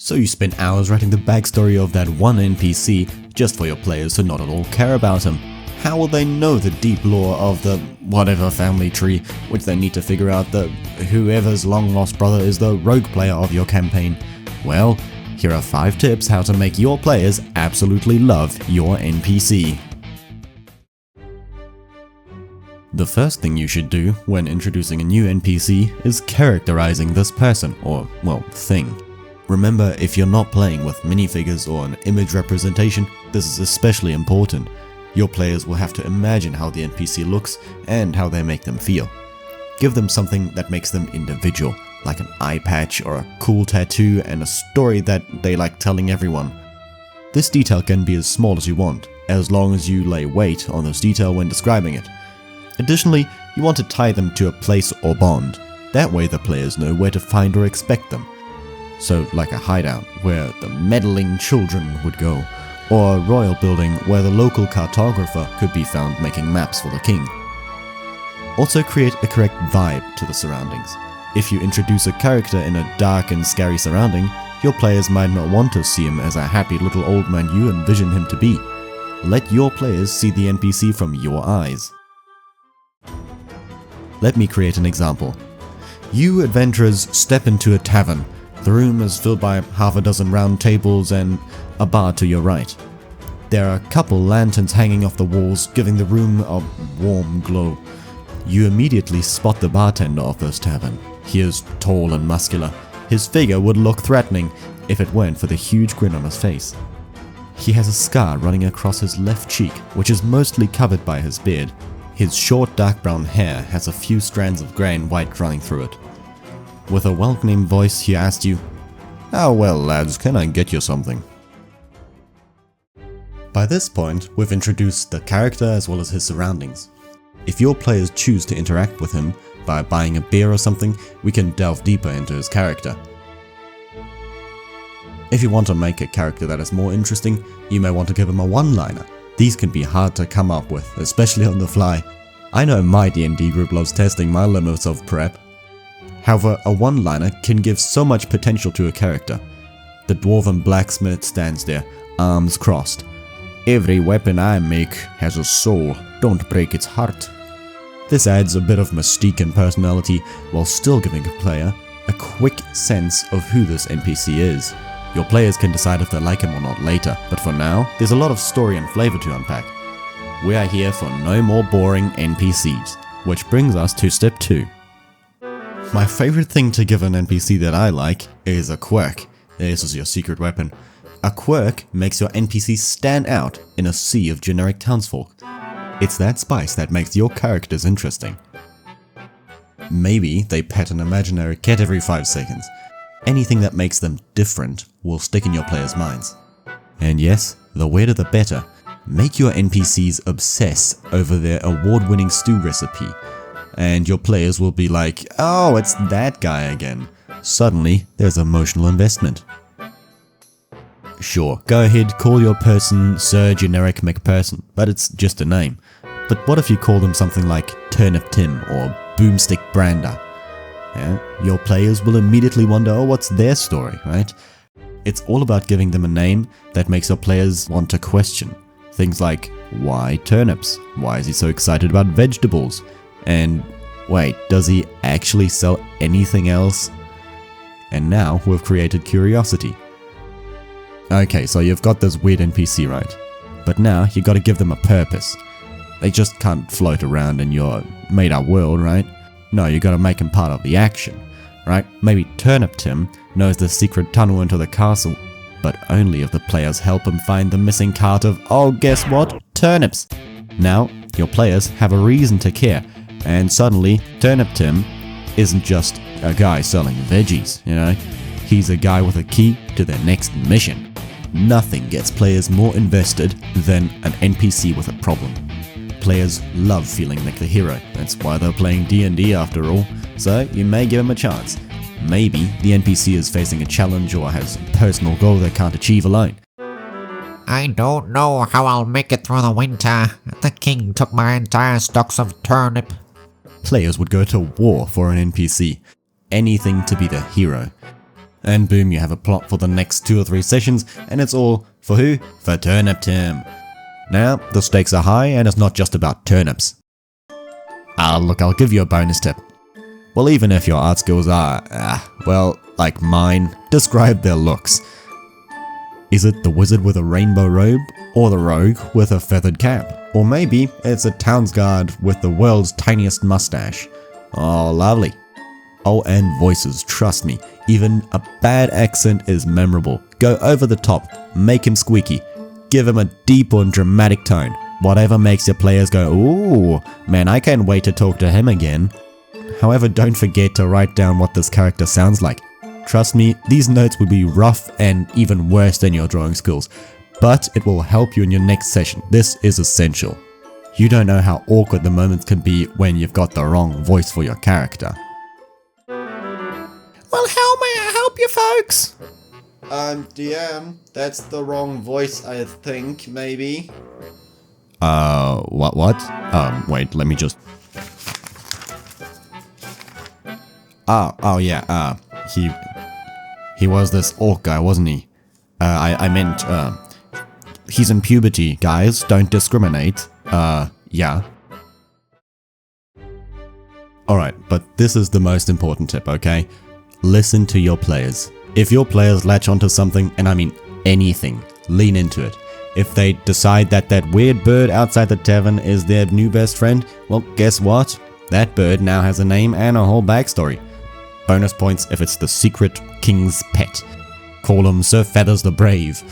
So you spend hours writing the backstory of that one NPC just for your players to not at all care about him. How will they know the deep lore of the whatever family tree, which they need to figure out that whoever's long lost brother is the rogue player of your campaign? Well, here are 5 tips how to make your players absolutely love your NPC. The first thing you should do when introducing a new NPC is characterizing this person, or, well, thing. Remember, if you're not playing with minifigures or an image representation, this is especially important. Your players will have to imagine how the NPC looks and how they make them feel. Give them something that makes them individual, like an eye patch or a cool tattoo and a story that they like telling everyone. This detail can be as small as you want, as long as you lay weight on this detail when describing it. Additionally, you want to tie them to a place or bond. That way the players know where to find or expect them. So like a hideout, where the meddling children would go, or a royal building where the local cartographer could be found making maps for the king. Also create a correct vibe to the surroundings. If you introduce a character in a dark and scary surrounding, your players might not want to see him as a happy little old man you envision him to be. Let your players see the NPC from your eyes. Let me create an example. You adventurers step into a tavern. The room is filled by half a dozen round tables and a bar to your right. There are a couple lanterns hanging off the walls, giving the room a warm glow. You immediately spot the bartender of this tavern. He is tall and muscular. His figure would look threatening if it weren't for the huge grin on his face. He has a scar running across his left cheek, which is mostly covered by his beard. His short dark brown hair has a few strands of grey and white running through it. With a welcoming voice, he asked you, "How well, lads, can I get you something?" By this point, we've introduced the character as well as his surroundings. If your players choose to interact with him by buying a beer or something, we can delve deeper into his character. If you want to make a character that is more interesting, you may want to give him a one-liner. These can be hard to come up with, especially on the fly. I know my D&D group loves testing my limits of prep. However, a one-liner can give so much potential to a character. The dwarven blacksmith stands there, arms crossed. "Every weapon I make has a soul, don't break its heart." This adds a bit of mystique and personality while still giving a player a quick sense of who this NPC is. Your players can decide if they like him or not later, but for now, there's a lot of story and flavor to unpack. We are here for no more boring NPCs, which brings us to step 2. My favorite thing to give an NPC that I like is a quirk. This is your secret weapon. A quirk makes your NPC stand out in a sea of generic townsfolk. It's that spice that makes your characters interesting. Maybe they pet an imaginary cat every 5 seconds. Anything that makes them different will stick in your players' minds. And yes, the weirder the better. Make your NPCs obsess over their award-winning stew recipe. And your players will be like, "Oh, it's that guy again." Suddenly, there's emotional investment. Sure, go ahead, call your person Sir Generic McPerson, but it's just a name. But what if you call them something like Turnip Tim or Boomstick Brander? Yeah, your players will immediately wonder, oh, what's their story, right? It's all about giving them a name that makes your players want to question. Things like, why turnips? Why is he so excited about vegetables? And wait, does he actually sell anything else? And now we've created curiosity. Okay, so you've got this weird NPC, right? But now you gotta give them a purpose. They just can't float around in your made-up world, right? No, you gotta make them part of the action, right? Maybe Turnip Tim knows the secret tunnel into the castle, but only if the players help him find the missing cart of, oh, guess what? Turnips! Now, your players have a reason to care. And suddenly, Turnip Tim isn't just a guy selling veggies, you know? He's a guy with a key to their next mission. Nothing gets players more invested than an NPC with a problem. Players love feeling like the hero. That's why they're playing D&D after all. So you may give them a chance. Maybe the NPC is facing a challenge or has a personal goal they can't achieve alone. "I don't know how I'll make it through the winter. The king took my entire stocks of turnip." Players would go to war for an NPC. Anything to be the hero. and boom, you have a plot for the next 2 or 3 sessions, and it's all for who? For Turnip Tim. Now, the stakes are high, and it's not just about turnips. Look, I'll give you a bonus tip. Well, even if your art skills are, well, like mine, describe their looks. Is it the wizard with a rainbow robe, or the rogue with a feathered cap? Or maybe it's a townsguard with the world's tiniest mustache. Oh, lovely. Oh, and voices, trust me, even a bad accent is memorable. Go over the top, make him squeaky, give him a deep and dramatic tone. Whatever makes your players go, ooh, man, I can't wait to talk to him again. However, don't forget to write down what this character sounds like. Trust me, these notes will be rough and even worse than your drawing skills, but it will help you in your next session. This is essential. You don't know how awkward the moments can be when you've got the wrong voice for your character. Well, how may I help you folks? DM, that's the wrong voice, I think, maybe. What? Wait, let me just... Oh yeah, he was this orc guy, wasn't he? I meant, he's in puberty, guys, don't discriminate. Yeah. Alright, but this is the most important tip, okay? Listen to your players. If your players latch onto something, and I mean anything, lean into it. If they decide that that weird bird outside the tavern is their new best friend, well, guess what? That bird now has a name and a whole backstory. Bonus points if it's the secret king's pet. Call him Sir Feathers the Brave.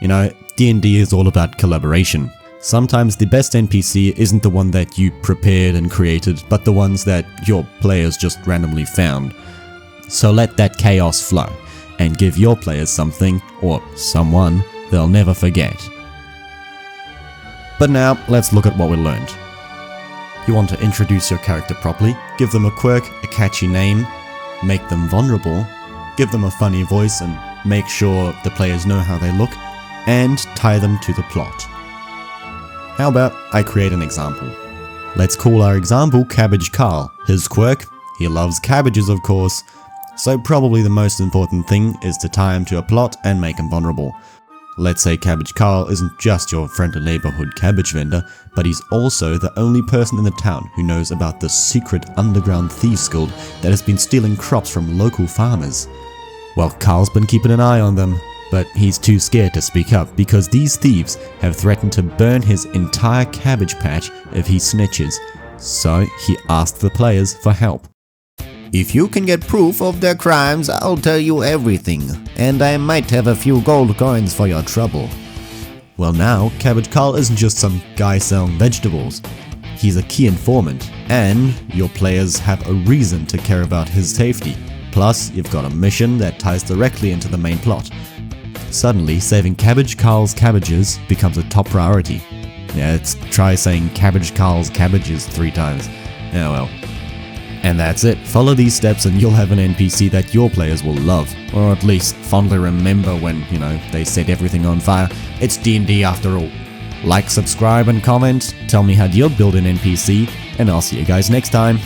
You know, D&D is all about collaboration. Sometimes the best NPC isn't the one that you prepared and created, but the ones that your players just randomly found. So let that chaos flow, and give your players something, or someone, they'll never forget. But now, let's look at what we learned. You want to introduce your character properly, give them a quirk, a catchy name, make them vulnerable, give them a funny voice and make sure the players know how they look, and tie them to the plot. How about I create an example? Let's call our example Cabbage Carl. His quirk? He loves cabbages, of course. So probably the most important thing is to tie him to a plot and make him vulnerable. Let's say Cabbage Carl isn't just your friendly neighborhood cabbage vendor, but he's also the only person in the town who knows about the secret underground thieves guild that has been stealing crops from local farmers. Well, Carl's been keeping an eye on them, but he's too scared to speak up because these thieves have threatened to burn his entire cabbage patch if he snitches. So he asked the players for help. If you can get proof of their crimes, I'll tell you everything, and I might have a few gold coins for your trouble. Well, now, Cabbage Carl isn't just some guy selling vegetables. He's a key informant, and your players have a reason to care about his safety. Plus, you've got a mission that ties directly into the main plot. Suddenly, saving Cabbage Carl's cabbages becomes a top priority. Yeah, try saying Cabbage Carl's cabbages 3 times. Oh well. And that's it. Follow these steps and you'll have an NPC that your players will love. Or at least fondly remember when, you know, they set everything on fire. It's D&D after all. Like, subscribe and comment. Tell me how you'll build an NPC. And I'll see you guys next time.